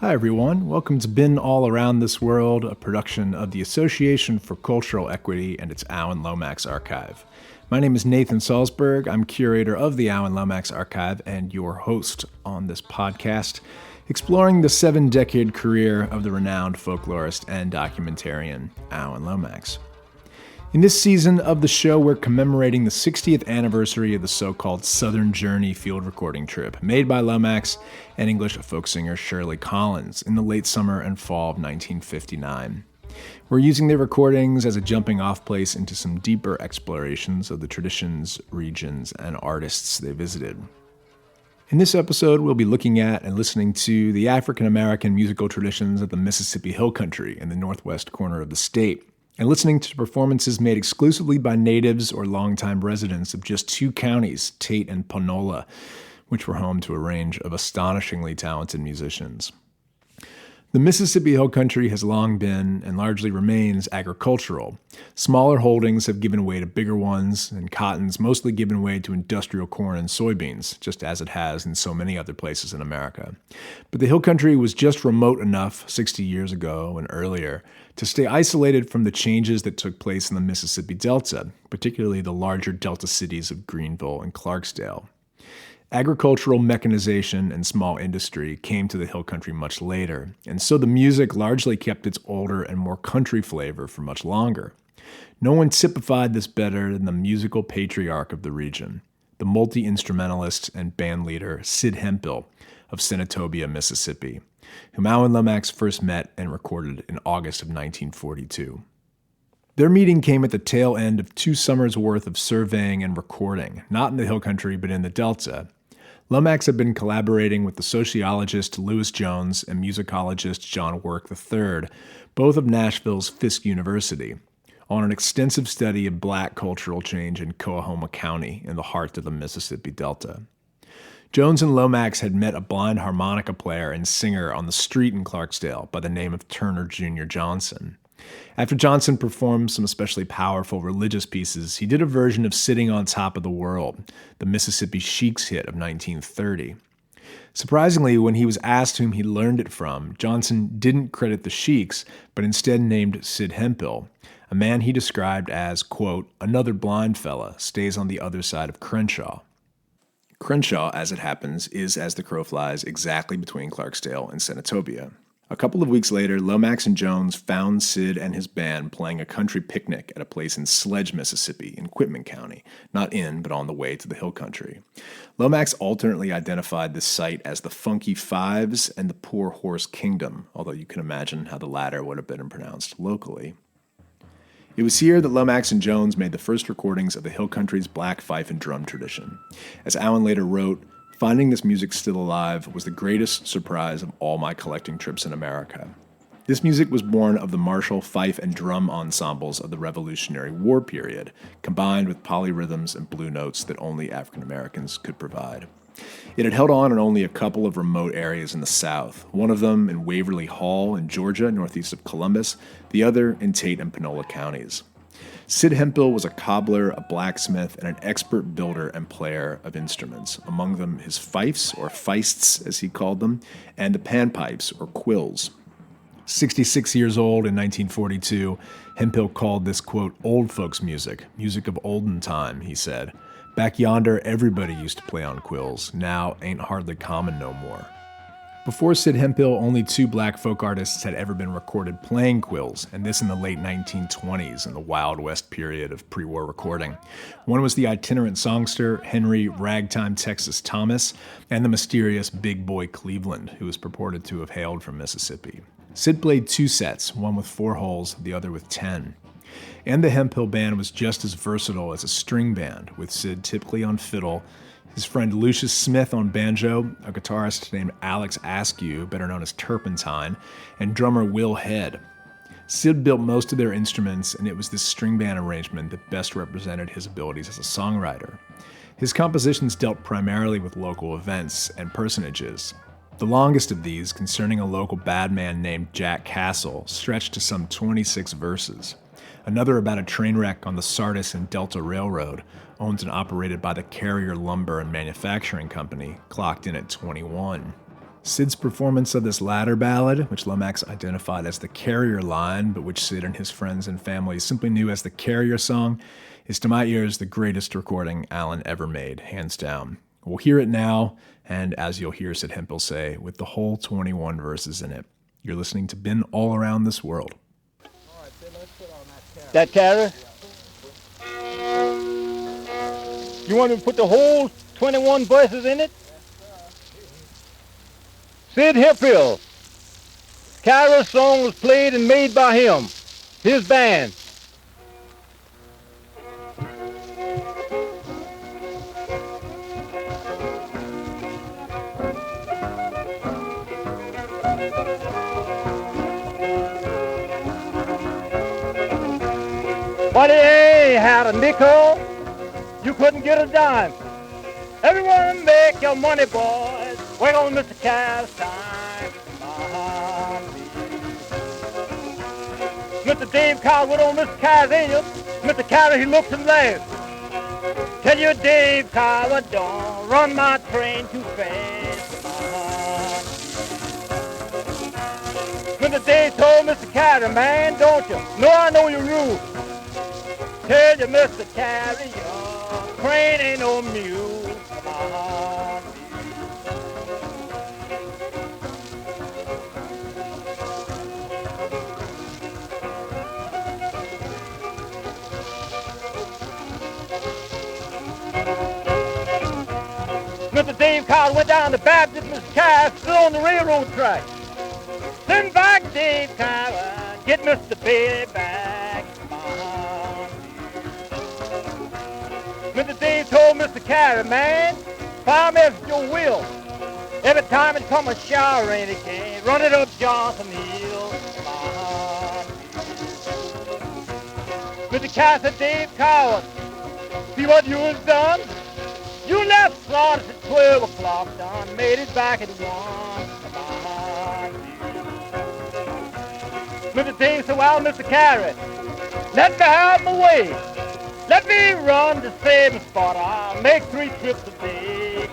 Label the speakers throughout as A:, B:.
A: Hi everyone, welcome to Been All Around This World, a production of the Association for Cultural Equity and its Allen Lomax Archive. My name is Nathan Salzberg, I'm curator of the Allen Lomax Archive and your host on this podcast, exploring the 7-decade career of the renowned folklorist and documentarian Allen Lomax. In this season of the show, we're commemorating the 60th anniversary of the so-called Southern Journey field recording trip made by Lomax and English folk singer Shirley Collins in the late summer and fall of 1959. We're using their recordings as a jumping-off place into some deeper explorations of the traditions, regions, and artists they visited. In this episode, we'll be looking at and listening to the African-American musical traditions of the Mississippi Hill Country in the northwest corner of the state, and listening to performances made exclusively by natives or longtime residents of just two counties, Tate and Panola, which were home to a range of astonishingly talented musicians. The Mississippi Hill Country has long been, and largely remains, agricultural. Smaller holdings have given way to bigger ones, and cotton's mostly given way to industrial corn and soybeans, just as it has in so many other places in America. But the Hill Country was just remote enough 60 years ago and earlier to stay isolated from the changes that took place in the Mississippi Delta, particularly the larger Delta cities of Greenville and Clarksdale. Agricultural mechanization and small industry came to the Hill Country much later, and so the music largely kept its older and more country flavor for much longer. No one typified this better than the musical patriarch of the region, the multi-instrumentalist and bandleader Sid Hemphill of Senatobia, Mississippi, whom Allen Lomax first met and recorded in August of 1942. Their meeting came at the tail end of 2 summers' worth of surveying and recording, not in the Hill Country but in the Delta. Lomax had been collaborating with the sociologist Lewis Jones and musicologist John Work III, both of Nashville's Fisk University, on an extensive study of black cultural change in Coahoma County in the heart of the Mississippi Delta. Jones and Lomax had met a blind harmonica player and singer on the street in Clarksdale by the name of Turner Jr. Johnson. After Johnson performed some especially powerful religious pieces, he did a version of Sitting on Top of the World, the Mississippi Sheiks hit of 1930. Surprisingly, when he was asked whom he learned it from, Johnson didn't credit the Sheiks, but instead named Sid Hemphill, a man he described as, quote, another blind fella, stays on the other side of Crenshaw. Crenshaw, as it happens, is, as the crow flies, exactly between Clarksdale and Senatobia. A couple of weeks later, Lomax and Jones found Sid and his band playing a country picnic at a place in Sledge, Mississippi, in Quitman County, not in, but on the way to the Hill Country. Lomax alternately identified this site as the Funky Fives and the Poor Horse Kingdom, although you can imagine how the latter would have been pronounced locally. It was here that Lomax and Jones made the first recordings of the Hill Country's black fife and drum tradition. As Allen later wrote, finding this music still alive was the greatest surprise of all my collecting trips in America. This music was born of the martial fife and drum ensembles of the Revolutionary War period, combined with polyrhythms and blue notes that only African Americans could provide. It had held on in only a couple of remote areas in the South, one of them in Waverly Hall in Georgia, northeast of Columbus, the other in Tate and Panola counties. Sid Hemphill was a cobbler, a blacksmith, and an expert builder and player of instruments, among them his fifes, or feists as he called them, and the panpipes, or quills. 66 years old in 1942, Hemphill called this, quote, old folks music of olden time, he said. Back yonder, everybody used to play on quills, now ain't hardly common no more. Before Sid Hemphill, only 2 black folk artists had ever been recorded playing quills, and this in the late 1920s in the Wild West period of pre-war recording. One was the itinerant songster Henry Ragtime Texas Thomas, and the mysterious Big Boy Cleveland, who was purported to have hailed from Mississippi. Sid played 2 sets, one with 4 holes, the other with 10. And the Hemphill band was just as versatile as a string band, with Sid typically on fiddle, his friend Lucius Smith on banjo, a guitarist named Alex Askew, better known as Turpentine, and drummer Will Head. Sid built most of their instruments, and it was this string band arrangement that best represented his abilities as a songwriter. His compositions dealt primarily with local events and personages. The longest of these, concerning a local bad man named Jack Castle, stretched to some 26 verses. Another about a train wreck on the Sardis and Delta Railroad, owned and operated by the Carrier Lumber and Manufacturing Company, clocked in at 21. Sid's performance of this latter ballad, which Lomax identified as the carrier line, but which Sid and his friends and family simply knew as the carrier song, is to my ears the greatest recording Alan ever made, hands down. We'll hear it now, and as you'll hear Sid Hemphill say, with the whole 21 verses in it. You're listening to Been All Around This World.
B: That carrier? You want me to put the whole 21 verses in it? Sid Hemphill. Carrier song was played and made by him, his band. But he ain't had a nickel, you couldn't get a dime. Everyone make your money, boys. We're gonna miss the cash time. Mr. Dave Cow went on Mr. Cow's angel. Mr. Cow, he looked and laughed. Tell you, Dave Cow, don't run my train too fast. Mr. Dave told Mr. Cow, man, don't you? No, I know your rules. Tell you, Mr. Carrier, train ain't no mule. Mr. Dave Carter went down to Baptist, Mr. Carter stood on the railroad track. Send back Dave Carter, get Mr. Billy back. Mr. Dave told Mr. Carter, man, fire me if you will. Every time it come a shower rain, it came, run it up Johnson Hill. Mr. Carter said, Dave Carter, see what you have done? You left Sardis at 12 o'clock, done, made it back at 1. Mr. Dave said, well, Mr. Carter, let me have my way. Let me run the same spot. I'll make 3 trips a day.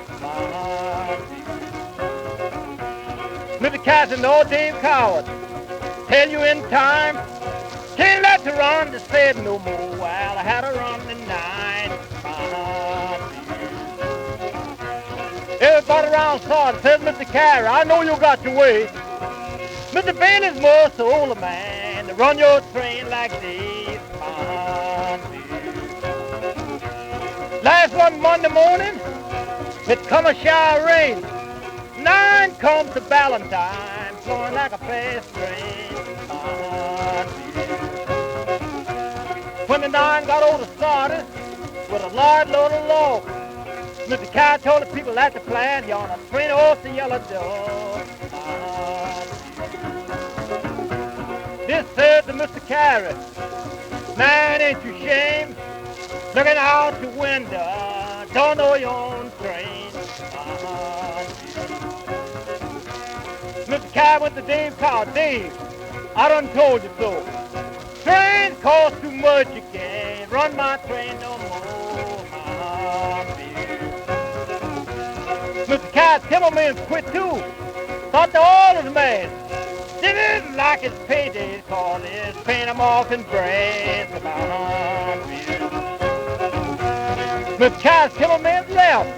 B: Mr. Captain, no Dave Coward. Tell you in time. Can't let you run the 7 no more. Well, I had to run the 9. Everybody around Sardis says, Mr. Carey, I know you got your way. Mr. Bailey's most older man to run your train like this. Last one Monday morning, it come a shower rain. 9 comes to Valentine, flowing like a fast train. 29 got over to Sardis with a large load of log. Mr. Cow told the people at the plant, you ought to train off the yellow dog. This said to Mr. Carey, man, ain't you ashamed? Looking out the window, don't know your own train. Mr. Carey went to Dave Cow. Dave, I done told you so. Trains cost too much, you can't run my train no more. Mr. Cow, timberman's quit too. Thought the orders man. They didn't like his paydays, cause it's paying them off in brass. Mr. Cow's timberman's left,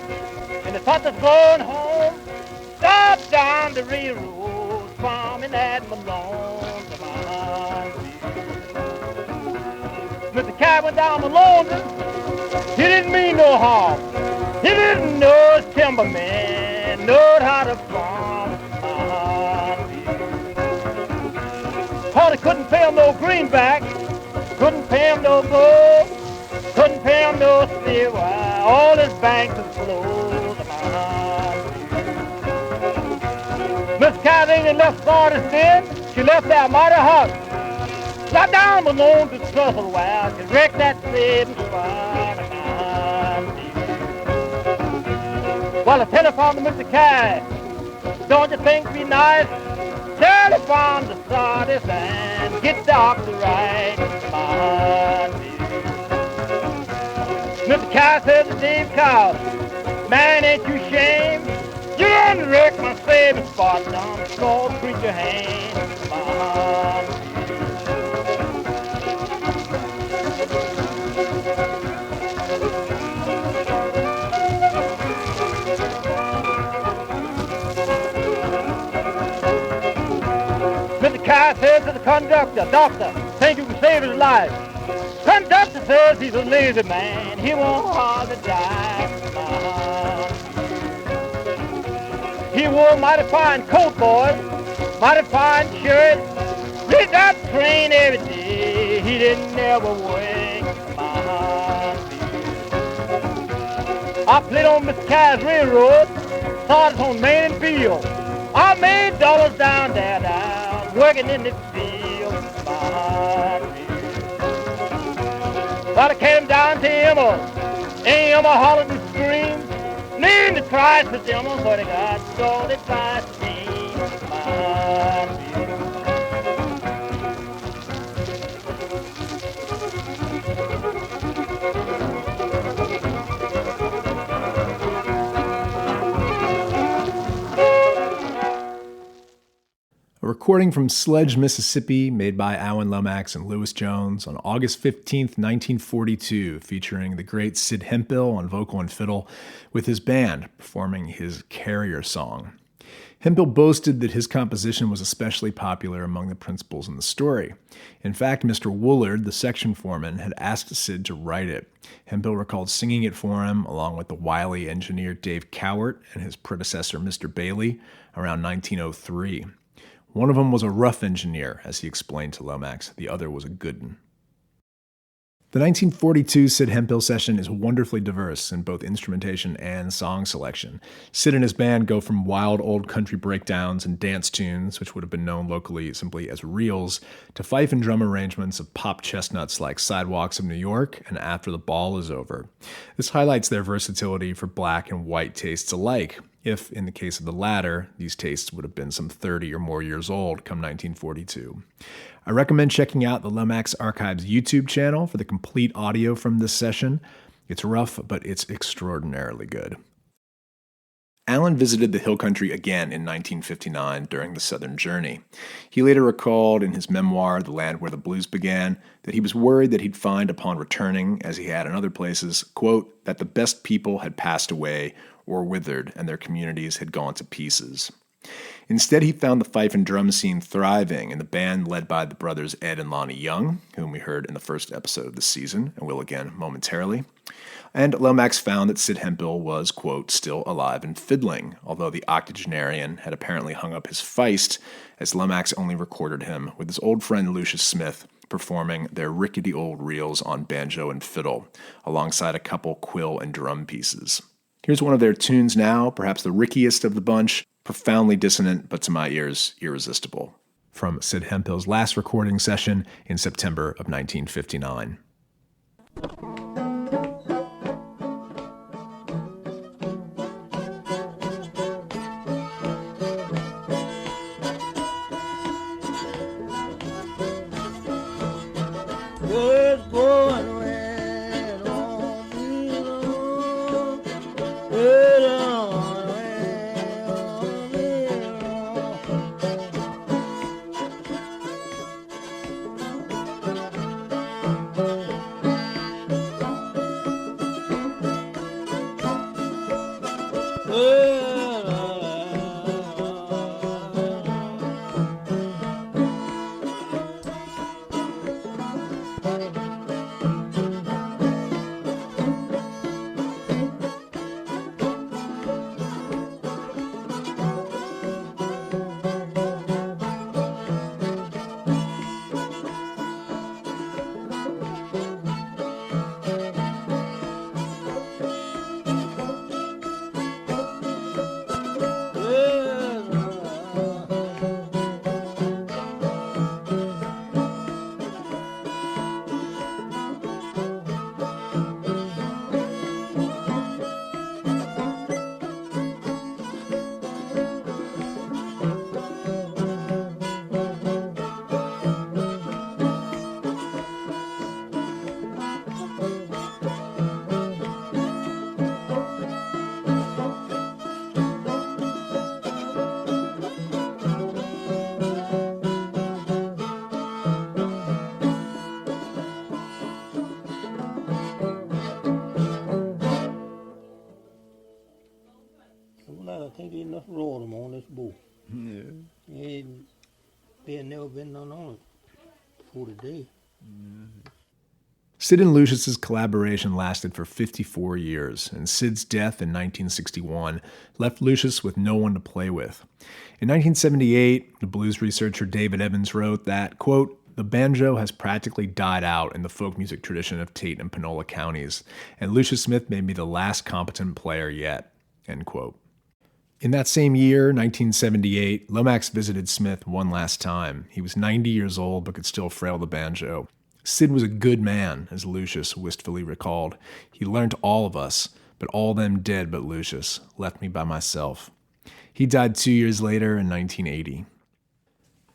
B: and they thought they was going home. Stopped down the railroad, farming at Malone. Mr. Cow went down Malone. He didn't mean no harm. He didn't know his timberman, knowed how to farm. Thought he couldn't pay him no greenback, couldn't pay him no gold, couldn't pay him no silver. All his banks was closed. Miss Catherine had left Sardis then. She left that mighty hot. Got down Malone to Trussell while she wrecked that same spot. Well, I telephoned to Mr. Carey. Don't you think it'd be nice? Telephone to Sardis and get doctor right. Mr. Carey says to Dave Cow, man, ain't you ashamed? You done to wreck my saving spot down small creature hand. My Mr. Kai says to the conductor, "Doctor, think you can save his life?" Conductor says he's a lazy man, he won't hardly die. He wore a mighty fine coat, boys, mighty fine shirt. He got train every day, he didn't never work. I played on Mr. Kai's railroad, Sardis on Main and Field. I made dollars down there now, working in the field. But I came down to Emma hollered and screamed, needing to try for Emma, but I got salted by steam.
A: A recording from Sledge, Mississippi, made by Alan Lomax and Lewis Jones on August 15th, 1942, featuring the great Sid Hemphill on vocal and fiddle, with his band performing his Carrier song. Hemphill boasted that his composition was especially popular among the principals in the story. In fact, Mr. Woolard, the section foreman, had asked Sid to write it. Hemphill recalled singing it for him, along with the wily engineer Dave Cowart and his predecessor, Mr. Bailey, around 1903. One of them was a rough engineer, as he explained to Lomax. The other was a good one. The 1942 Sid Hemphill session is wonderfully diverse in both instrumentation and song selection. Sid and his band go from wild old country breakdowns and dance tunes, which would have been known locally simply as reels, to fife and drum arrangements of pop chestnuts like Sidewalks of New York and After the Ball is Over. This highlights their versatility for black and white tastes alike, if, in the case of the latter, these tastes would have been some 30 or more years old come 1942. I recommend checking out the Lomax Archives YouTube channel for the complete audio from this session. It's rough, but it's extraordinarily good. Allen visited the Hill Country again in 1959 during the Southern Journey. He later recalled in his memoir, The Land Where the Blues Began, that he was worried that he'd find upon returning, as he had in other places, quote, that the best people had passed away or withered and their communities had gone to pieces. Instead, he found the fife and drum scene thriving and the band led by the brothers Ed and Lonnie Young, whom we heard in the first episode of this season and will again momentarily. And Lomax found that Sid Hemphill was, quote, still alive and fiddling, although the octogenarian had apparently hung up his feist, as Lomax only recorded him with his old friend Lucius Smith performing their rickety old reels on banjo and fiddle, alongside a couple quill and drum pieces. Here's one of their tunes now, perhaps the rickiest of the bunch, profoundly dissonant, but to my ears, irresistible. From Sid Hemphill's last recording session in September of 1959.
C: ain't nothing wrong with them on this boat.
D: Yeah.
C: Never been none on it before today.
A: Sid and Lucius's collaboration lasted for 54 years, and Sid's death in 1961 left Lucius with no one to play with. In 1978, the blues researcher David Evans wrote that, quote, "The banjo has practically died out in the folk music tradition of Tate and Panola counties, and Lucius Smith may be the last competent player yet," end quote. In that same year, 1978, Lomax visited Smith one last time. He was 90 years old but could still frail the banjo. "Sid was a good man," as Lucius wistfully recalled. "He learned all of us, but all them dead but Lucius, left me by myself." He died 2 years later in 1980.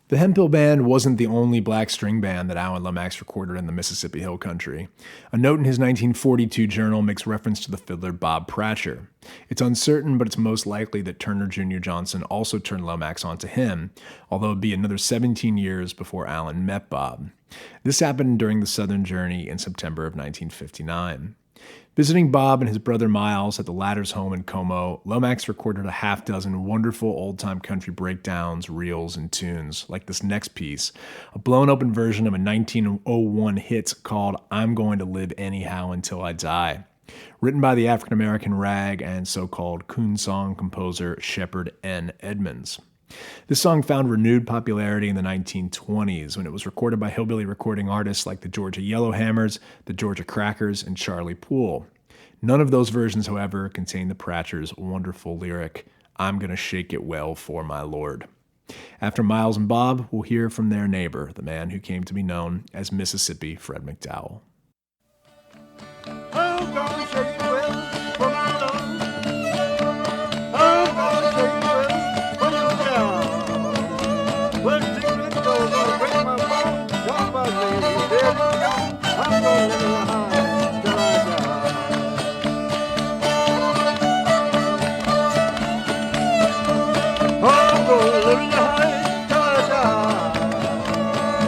A: The Hemphill Band wasn't the only black string band that Alan Lomax recorded in the Mississippi Hill Country. A note in his 1942 journal makes reference to the fiddler Bob Pratcher. It's uncertain, but it's most likely that Turner Jr. Johnson also turned Lomax onto him, although it would be another 17 years before Alan met Bob. This happened during the Southern Journey in September of 1959. Visiting Bob and his brother Miles at the latter's home in Como, Lomax recorded a half-dozen wonderful old-time country breakdowns, reels, and tunes, like this next piece, a blown-open version of a 1901 hit called "I'm Going to Live Anyhow Until I Die," written by the African-American rag and so-called coon song composer Shepard N. Edmonds. This song found renewed popularity in the 1920s when it was recorded by hillbilly recording artists like the Georgia Yellowhammers, the Georgia Crackers, and Charlie Poole. None of those versions, however, contain the Pratcher's wonderful lyric, "I'm gonna shake it well for my lord." After Miles and Bob, we'll hear from their neighbor, the man who came to be known as Mississippi Fred McDowell.
C: I'm gonna shake it well for my lord. I'm gonna shake it well for your gal. Well, secret door gonna break my bone. Talk about me, dead and gone. I'm gonna live in the high till I die. I'm gonna live in the high till I die.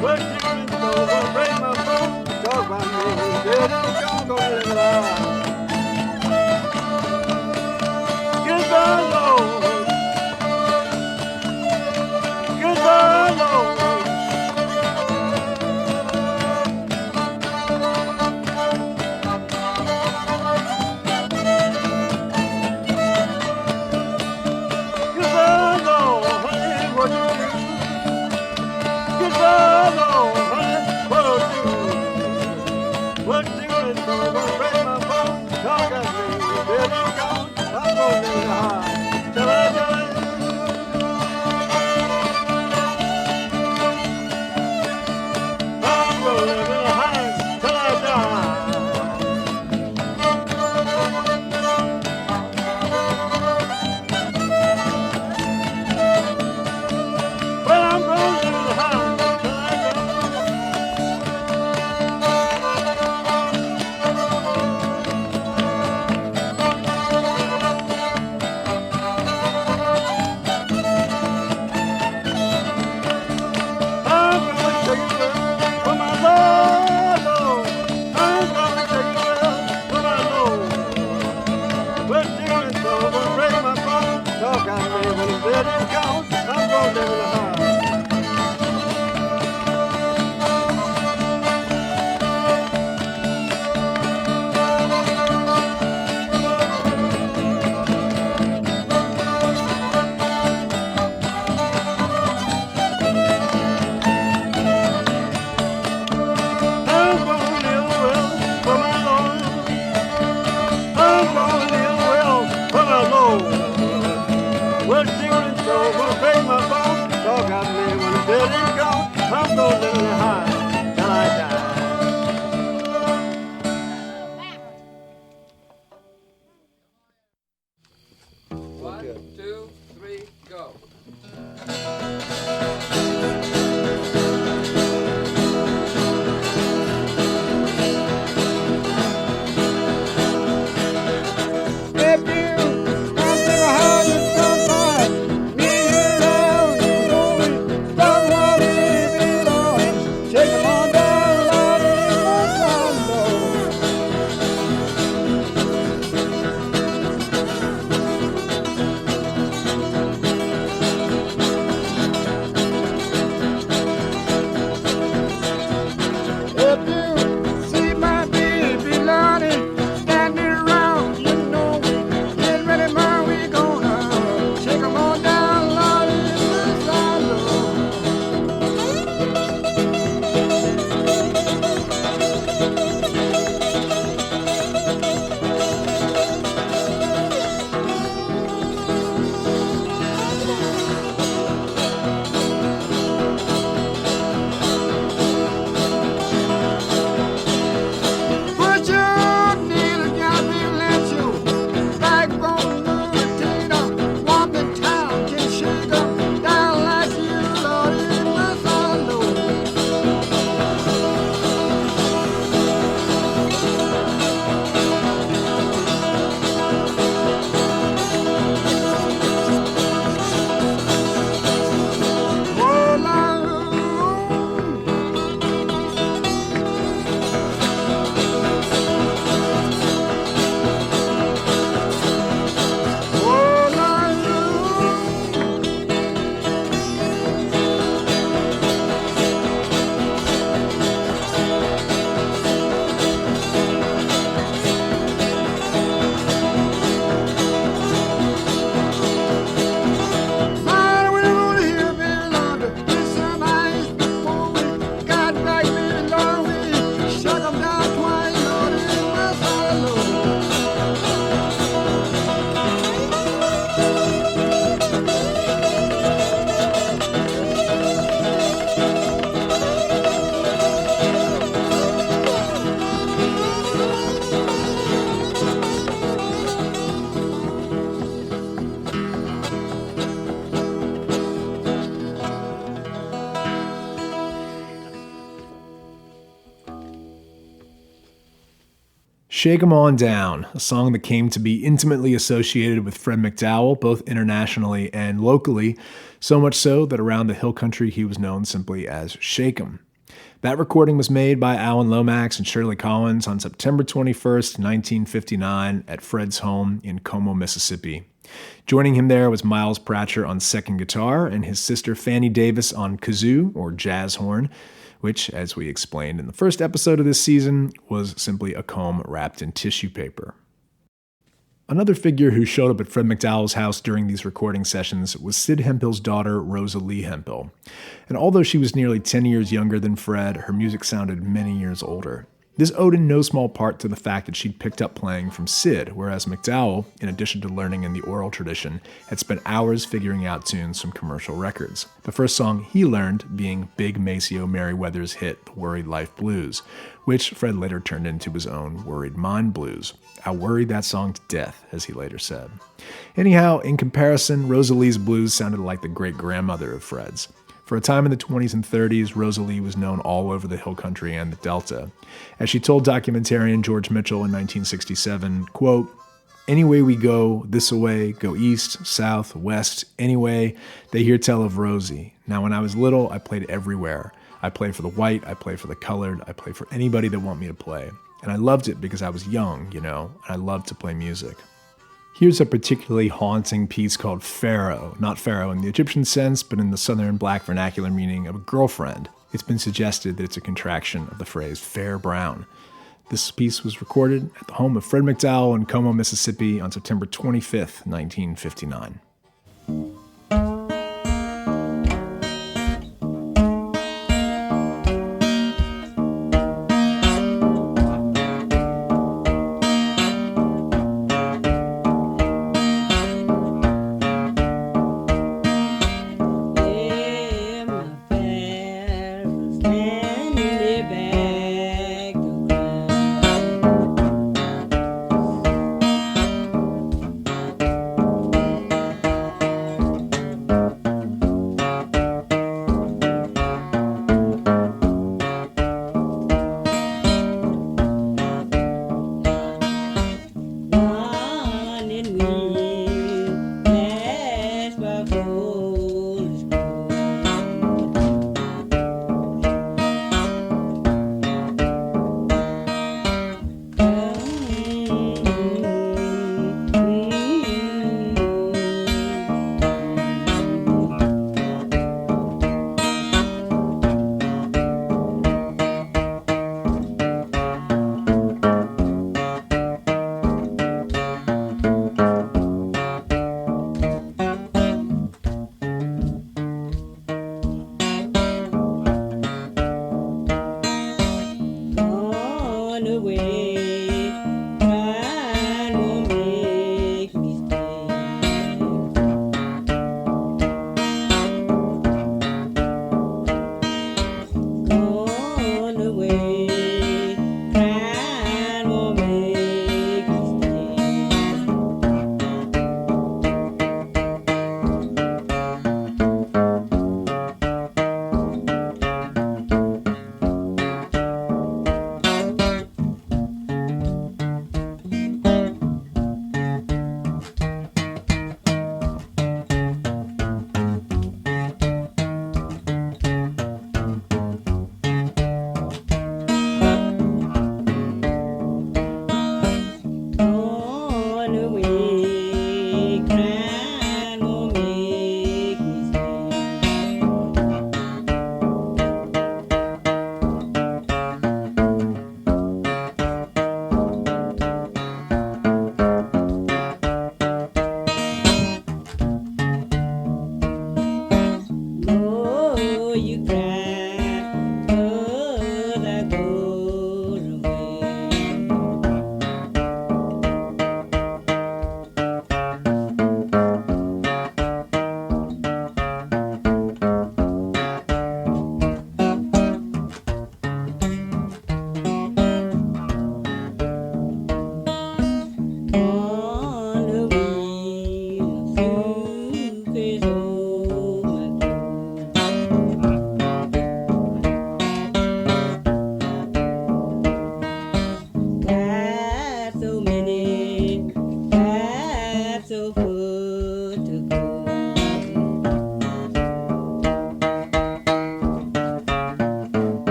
C: Well, secret door gonna break my bone. Talk about me, dead and gone. Gonna live in the high. Goodbye, Lord. Goodbye, Lord. Goodbye, Lord, honey, what you do? Goodbye, Lord, honey, what you do? What you doing? Gonna break my bone. Talk at me, dead and gone. I'm gonna live in the high till I die. I'm gonna live in the high till I die. Well, I'm gonna live in the high till I die. I'm gonna shake it well for my Lord, Lord. I'm gonna shake it well for my Lord. Well, secret door gonna break my bone. Talk out me when I'm dead and gone. I'm gonna live in the high. I'm gonna live well for my Lord. I'm gonna live well for my Lord. Well, secret door gonna break my bone. Talk out me when I'm dead and gone. I'm gonna live in the high till I die.
E: One, two, three, go.
C: If you come to the house and come by, me around the going, stop while it be long. Shake 'em on down, Lord, in my condo.
A: Shake 'Em On Down, a song that came to be intimately associated with Fred McDowell, both internationally and locally, so much so that around the hill country he was known simply as Shake 'Em. That recording was made by Alan Lomax and Shirley Collins on September 21st, 1959, at Fred's home in Como, Mississippi. Joining him there was Miles Pratcher on second guitar and his sister Fanny Davis on kazoo, or jazz horn, which, as we explained in the first episode of this season, was simply a comb wrapped in tissue paper. Another figure who showed up at Fred McDowell's house during these recording sessions was Sid Hemphill's daughter, Rosa Hemphill. And although she was nearly 10 years younger than Fred, her music sounded many years older. This owed in no small part to the fact that she'd picked up playing from Sid, whereas McDowell, in addition to learning in the oral tradition, had spent hours figuring out tunes from commercial records. The first song he learned being Big Maceo Merriweather's hit, The Worried Life Blues, which Fred later turned into his own Worried Mind Blues. I worried that song to death, as he later said. Anyhow, in comparison, Rosalie's blues sounded like the great-grandmother of Fred's. For a time in the 20s and 30s, Rosalie was known all over the Hill Country and the Delta. As she told documentarian George Mitchell in 1967, quote, "Any way we go, this-a-way, go east, south, west, anyway, they hear tell of Rosie. Now when I was little, I played everywhere. I played for the white, I played for the colored, I played for anybody that want me to play. And I loved it because I was young, and I loved to play music." Here's a particularly haunting piece called Pharaoh, not Pharaoh in the Egyptian sense, but in the Southern Black vernacular meaning of a girlfriend. It's been suggested that it's a contraction of the phrase fair brown. This piece was recorded at the home of Fred McDowell in Como, Mississippi on September 25th, 1959.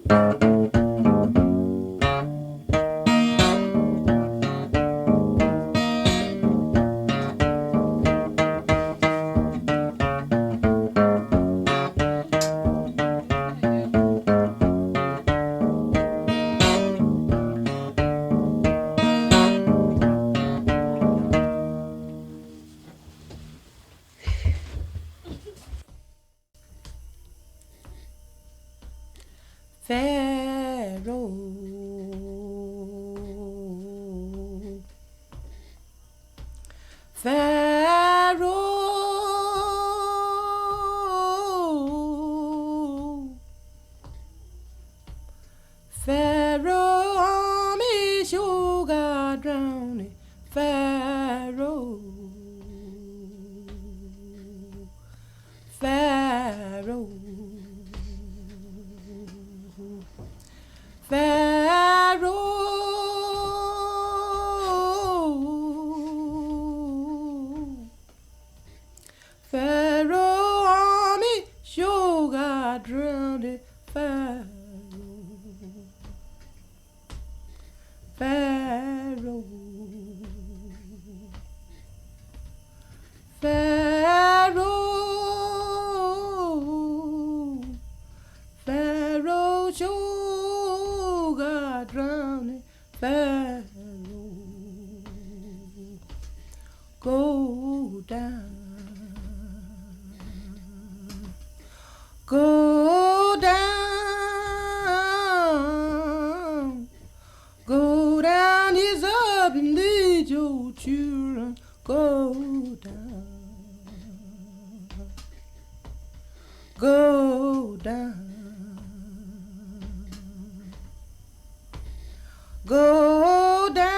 D: Faro, Faro, Faro, me sugar drowning, Faro, Faro. Faro, Faro, army, sure got drowned. Faro, Faro, Faro, Faro, sure got drowned. Faro, go down. Go down, go down, he's up and lead your children. Go down, go down, go down,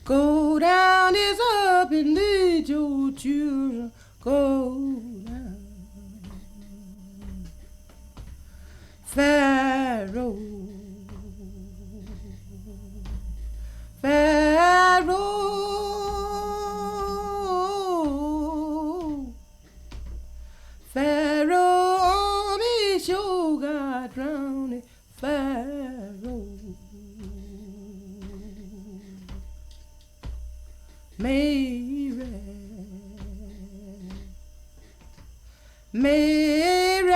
D: go down, he's up and lead your children. Go down, Faro, Faro, Faro, me sure got drowned. Faro, Mary, Mary,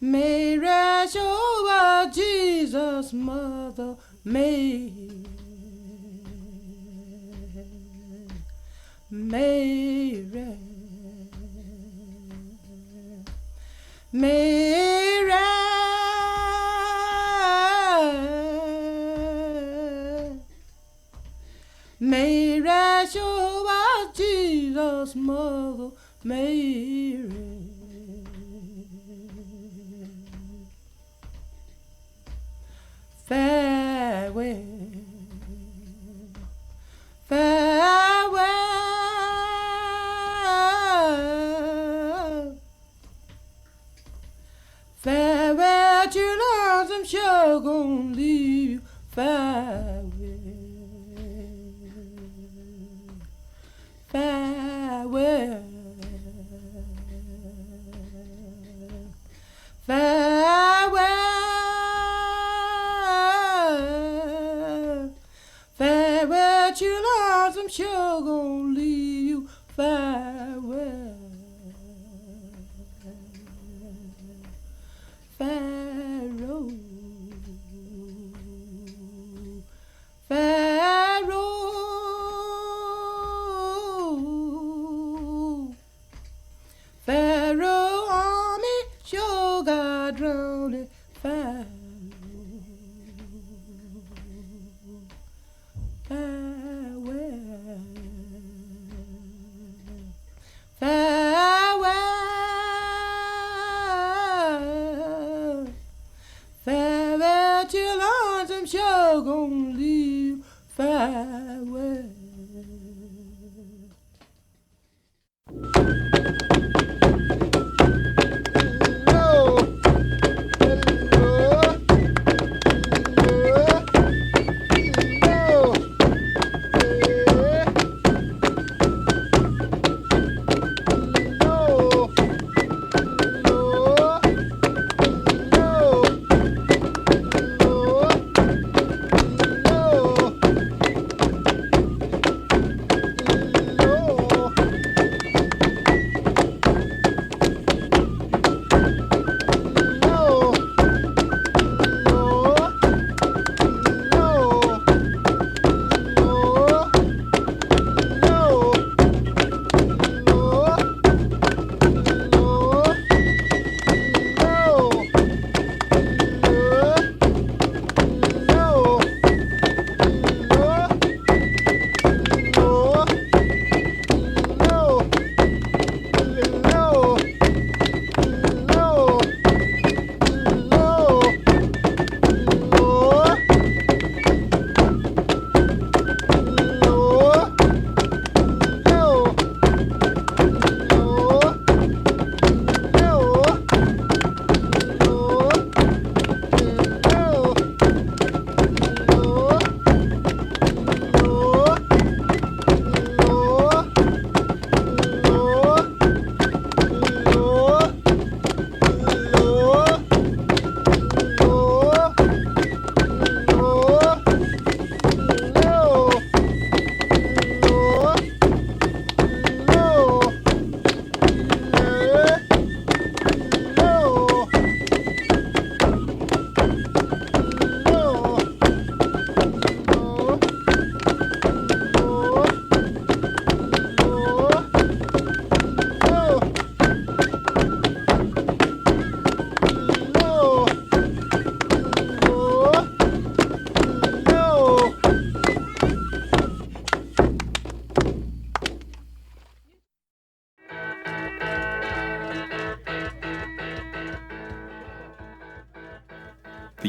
D: Mary, show our Jesus' mother, Mary, Mary, Mary, Mary, show our Jesus' mother, Mary. Farewell, farewell, farewell, children, I'm sure gonna leave you. Farewell, farewell, farewell. Farewell, children, I'm sure gonna leave you. Farewell, Faro, Faro, Faro, army sure got drowned. Faro, farewell, farewell.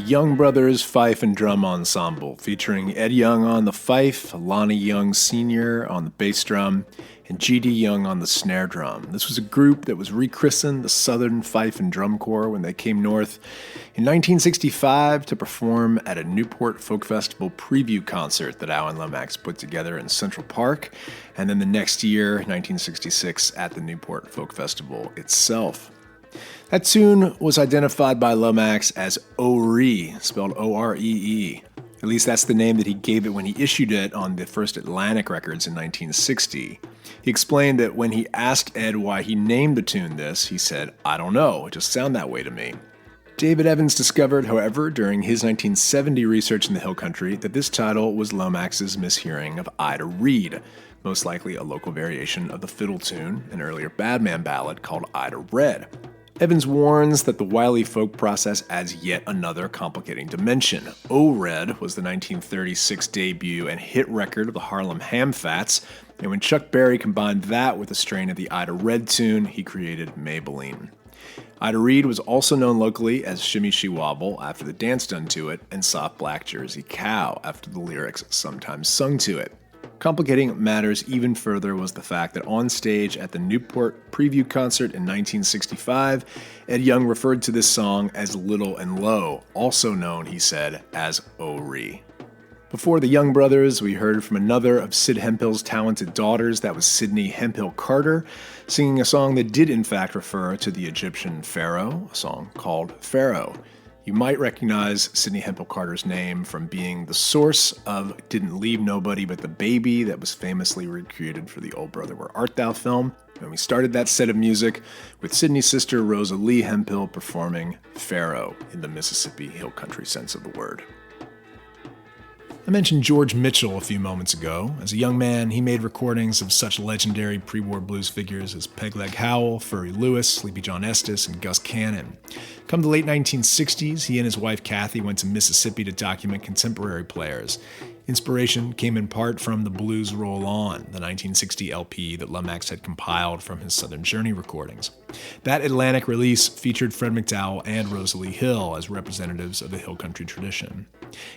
A: the Young Brothers Fife and Drum Ensemble, featuring Ed Young on the fife, Lonnie Young Sr. on the bass drum, and G.D. Young on the snare drum. This was a group that was rechristened the Southern Fife and Drum Corps when they came north in 1965 to perform at a Newport Folk Festival preview concert that Alan Lomax put together in Central Park, and then the next year, 1966, at the Newport Folk Festival itself. That tune was identified by Lomax as Oree, spelled O-R-E-E. At least that's the name that he gave it when he issued it on the first Atlantic records in 1960. He explained that when he asked Ed why he named the tune this, he said, "I don't know, it just sounded that way to me." David Evans discovered, however, during his 1970 research in the Hill Country, that this title was Lomax's mishearing of Ida Reed, most likely a local variation of the fiddle tune, an earlier Badman ballad called Ida Red. Evans warns that the wily folk process adds yet another complicating dimension. O-Red was the 1936 debut and hit record of the Harlem Ham-Fats, and when Chuck Berry combined that with a strain of the Ida Red tune, he created Maybelline. Ida Reed was also known locally as Shimmy She Wobble after the dance done to it, and Soft Black Jersey Cow after the lyrics sometimes sung to it. Complicating matters even further was the fact that on stage at the Newport preview concert in 1965, Ed Young referred to this song as Little and Low, also known, he said, as Oree. Before the Young Brothers, we heard from another of Sid Hemphill's talented daughters, that was Sidney Hemphill Carter, singing a song that did in fact refer to the Egyptian Pharaoh, a song called Faro. You might recognize Sidney Hemphill Carter's name from being the source of Didn't Leave Nobody But the Baby that was famously recreated for the Old Brother Where Art Thou film. And we started that set of music with Sidney's sister Rosa Lee Hemphill performing Faro in the Mississippi Hill Country sense of the word. I mentioned George Mitchell a few moments ago. As a young man, he made recordings of such legendary pre-war blues figures as Pegleg Howell, Furry Lewis, Sleepy John Estes, and Gus Cannon. Come the late 1960s, he and his wife Kathy went to Mississippi to document contemporary players. Inspiration came in part from The Blues Roll On, the 1960 LP that Lomax had compiled from his Southern Journey recordings. That Atlantic release featured Fred McDowell and Rosalie Hill as representatives of the Hill Country tradition.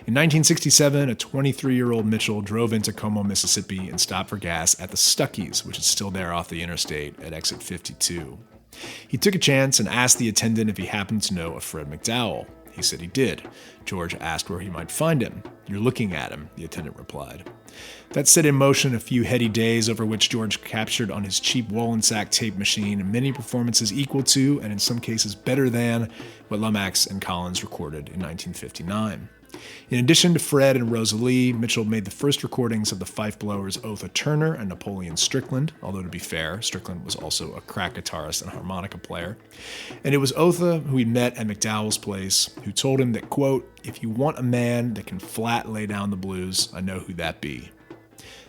A: In 1967, a 23-year-old Mitchell drove into Como, Mississippi and stopped for gas at the Stuckey's, which is still there off the interstate at exit 52. He took a chance and asked the attendant if he happened to know a Fred McDowell. He said he did. George asked where he might find him. "You're looking at him," the attendant replied. That set in motion a few heady days over which George captured on his cheap Wollensack tape machine many performances equal to, and in some cases better than, what Lomax and Collins recorded in 1959. In addition to Fred and Rosalie, Mitchell made the first recordings of the fife blowers Otha Turner and Napoleon Strickland, although to be fair, Strickland was also a crack guitarist and harmonica player. And it was Otha who he met at McDowell's place, who told him that, quote, "If you want a man that can flat lay down the blues, I know who that be."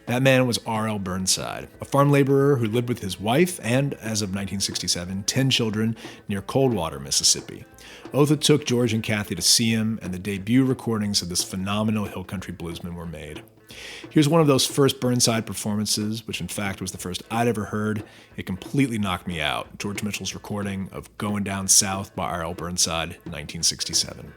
A: That man was R.L. Burnside, a farm laborer who lived with his wife and, as of 1967, 10 children near Coldwater, Mississippi. Otha took George and Kathy to see him, and the debut recordings of this phenomenal Hill Country bluesman were made. Here's one of those first Burnside performances, which in fact was the first I'd ever heard. It completely knocked me out. George Mitchell's recording of Going Down South by R.L. Burnside, 1967.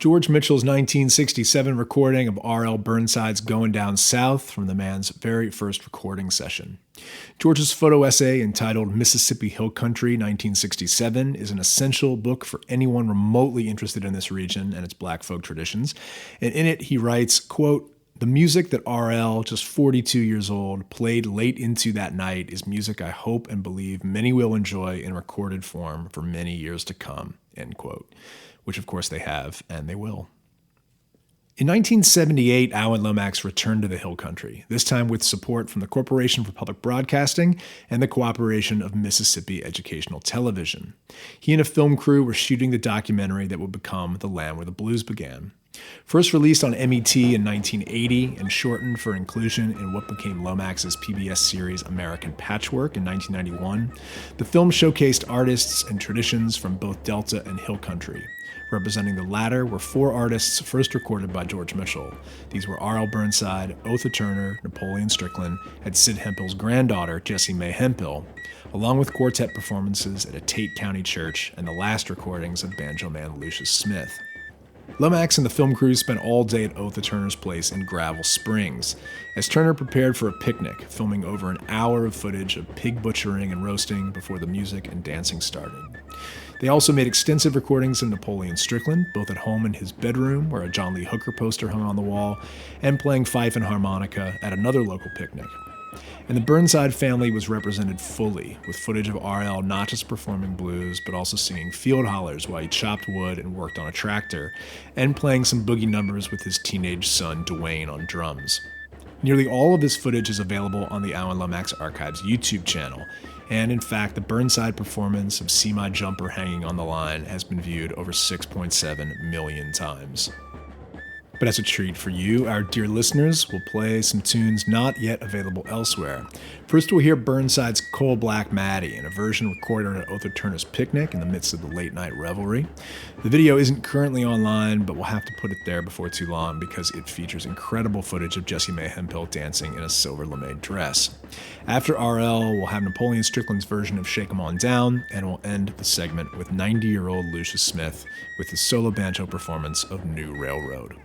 A: George Mitchell's 1967 recording of R.L. Burnside's Going Down South from the man's very first recording session. George's photo essay entitled Mississippi Hill Country 1967 is an essential book for anyone remotely interested in this region and its black folk traditions, and in it he writes, quote, "The music that R.L., just 42 years old, played late into that night is music I hope and believe many will enjoy in recorded form for many years to come," end quote. Which of course they have, and they will. In 1978, Alan Lomax returned to the Hill Country, this time with support from the Corporation for Public Broadcasting and the cooperation of Mississippi Educational Television. He and a film crew were shooting the documentary that would become The Land Where the Blues Began. First released on MET in 1980 and shortened for inclusion in what became Lomax's PBS series American Patchwork in 1991, the film showcased artists and traditions from both Delta and Hill Country. Representing the latter were 4 artists first recorded by George Mitchell. These were R.L. Burnside, Otha Turner, Napoleon Strickland, and Sid Hemphill's granddaughter, Jessie Mae Hemphill, along with quartet performances at a Tate County church and the last recordings of banjo man Lucius Smith. Lomax and the film crew spent all day at Otha Turner's place in Gravel Springs, as Turner prepared for a picnic, filming over an hour of footage of pig butchering and roasting before the music and dancing started. They also made extensive recordings of Napoleon Strickland, both at home in his bedroom, where a John Lee Hooker poster hung on the wall, and playing fife and harmonica at another local picnic. And the Burnside family was represented fully, with footage of R.L. not just performing blues, but also singing field hollers while he chopped wood and worked on a tractor, and playing some boogie numbers with his teenage son Dwayne on drums. Nearly all of this footage is available on the Alan Lomax Archives YouTube channel, and in fact, the Burnside performance of See My Jumper Hanging on the Line has been viewed over 6.7 million times. But as a treat for you, our dear listeners, we'll play some tunes not yet available elsewhere. First, we'll hear Burnside's Coal Black Mattie, in a version recorded at Otha Turner's picnic in the midst of the late-night revelry. The video isn't currently online, but we'll have to put it there before too long because it features incredible footage of Jessie Mae Hemphill dancing in a silver lame dress. After RL, we'll have Napoleon Strickland's version of Shake 'Em On Down, and we'll end the segment with 90-year-old Lucius Smith with his solo banjo performance of New Railroad.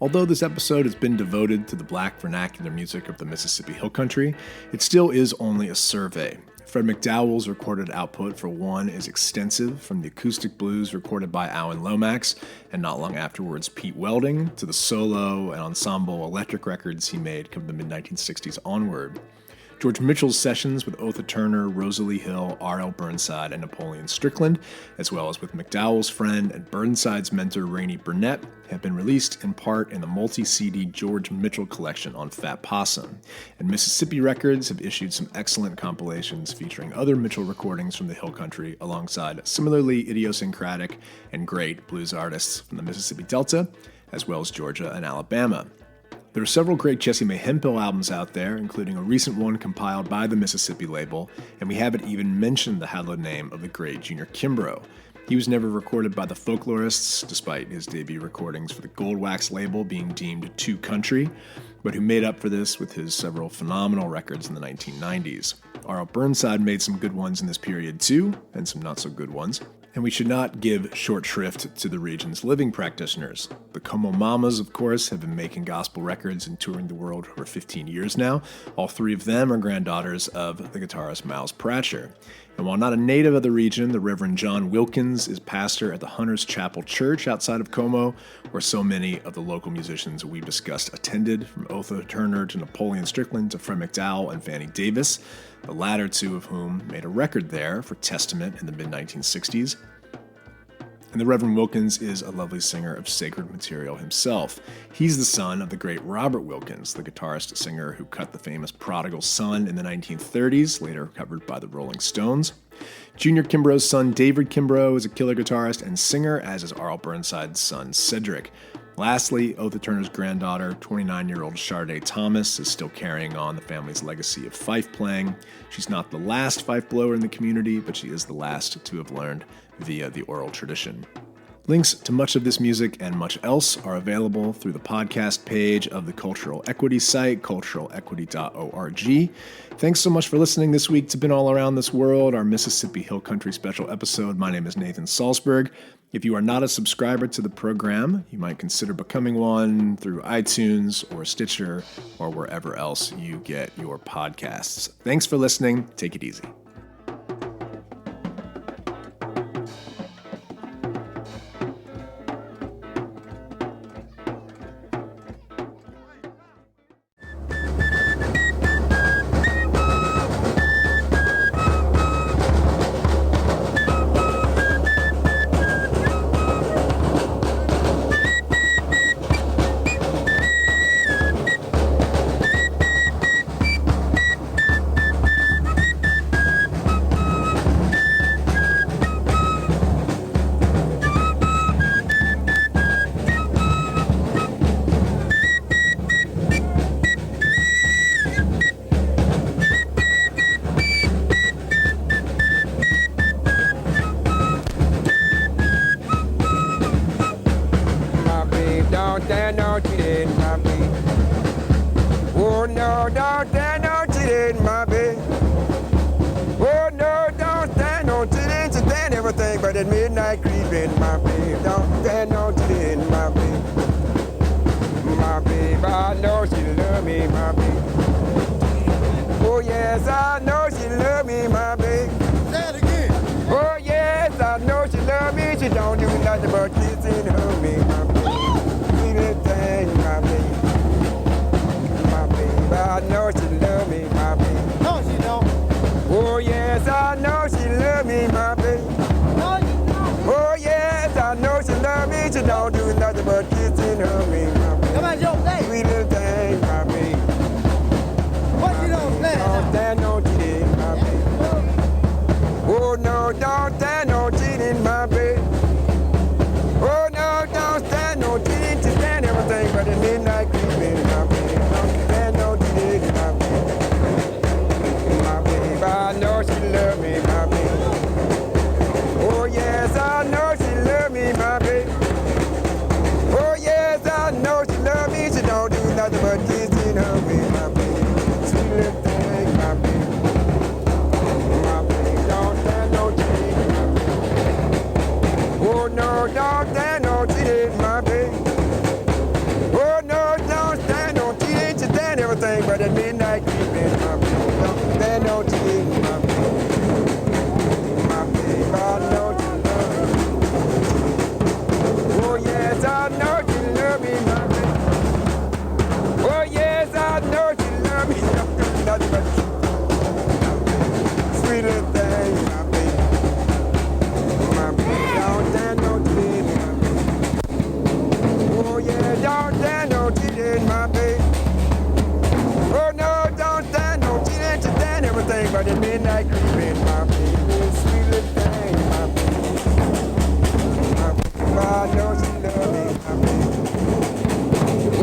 A: Although this episode has been devoted to the black vernacular music of the Mississippi Hill Country, it still is only a survey. Fred McDowell's recorded output for one is extensive, from the acoustic blues recorded by Alan Lomax, and not long afterwards Pete Welding, to the solo and ensemble electric records he made from the mid-1960s onward. George Mitchell's sessions with Otha Turner, Rosalie Hill, R.L. Burnside, and Napoleon Strickland, as well as with McDowell's friend and Burnside's mentor Rainey Burnett, have been released in part in the multi-CD George Mitchell collection on Fat Possum, and Mississippi Records have issued some excellent compilations featuring other Mitchell recordings from the Hill Country alongside similarly idiosyncratic and great blues artists from the Mississippi Delta, as well as Georgia and Alabama. There are several great Sid Hemphill albums out there, including a recent one compiled by the Mississippi label, and we haven't even mentioned the hallowed name of the great Junior Kimbrough. He was never recorded by the folklorists, despite his debut recordings for the Goldwax label being deemed too country, but who made up for this with his several phenomenal records in the 1990s. R.L. Burnside made some good ones in this period too, and some not so good ones. And we should not give short shrift to the region's living practitioners. The Como Mamas, of course, have been making gospel records and touring the world for 15 years now. All three of them are granddaughters of the guitarist Miles Pratcher. And while not a native of the region, the Reverend John Wilkins is pastor at the Hunters Chapel Church outside of Como, where so many of the local musicians we've discussed attended, from Otha Turner to Napoleon Strickland to Fred McDowell and Fanny Davis, the latter two of whom made a record there for Testament in the mid-1960s. And the Reverend Wilkins is a lovely singer of sacred material himself. He's the son of the great Robert Wilkins, the guitarist-singer who cut the famous Prodigal Son in the 1930s, later covered by the Rolling Stones. Junior Kimbrough's son David Kimbrough is a killer guitarist and singer, as is R.L. Burnside's son Cedric. Lastly, Otha Turner's granddaughter, 29-year-old Sharday Thomas, is still carrying on the family's legacy of fife playing. She's not the last fife blower in the community, but she is the last to have learned via the oral tradition. Links to much of this music and much else are available through the podcast page of the Cultural Equity site, culturalequity.org. Thanks so much for listening this week to Been All Around This World, our Mississippi Hill Country special episode. My name is Nathan Salzberg. If you are not a subscriber to the program, you might consider becoming one through iTunes or Stitcher or wherever else you get your podcasts. Thanks for listening. Take it easy.
F: Sweet little thing, my baby. My baby don't stand no cheating. yes, I know she love me, my baby. Oh, yes, I know she love me. Nothing but sweet little thing, my baby. My baby, don't stand no tears, my baby. Oh, yeah, don't stand no tears, my baby. Oh, no, don't stand no tears, stand everything but the midnight creeping, my baby. Sweet little thing, my baby. I know she love me, my baby.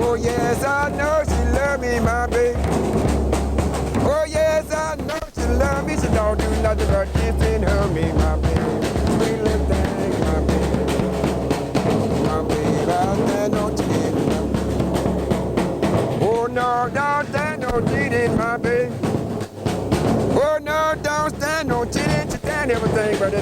F: Oh yes, I know she love me, my baby. Oh yes, I know she love me. She don't do nothing but kissing her me, my baby. Sweet little thing, my baby. My baby, I stand no cheating, my baby. Oh no, don't stand no cheating, my baby. Oh no, don't stand no cheating. She stand everything but a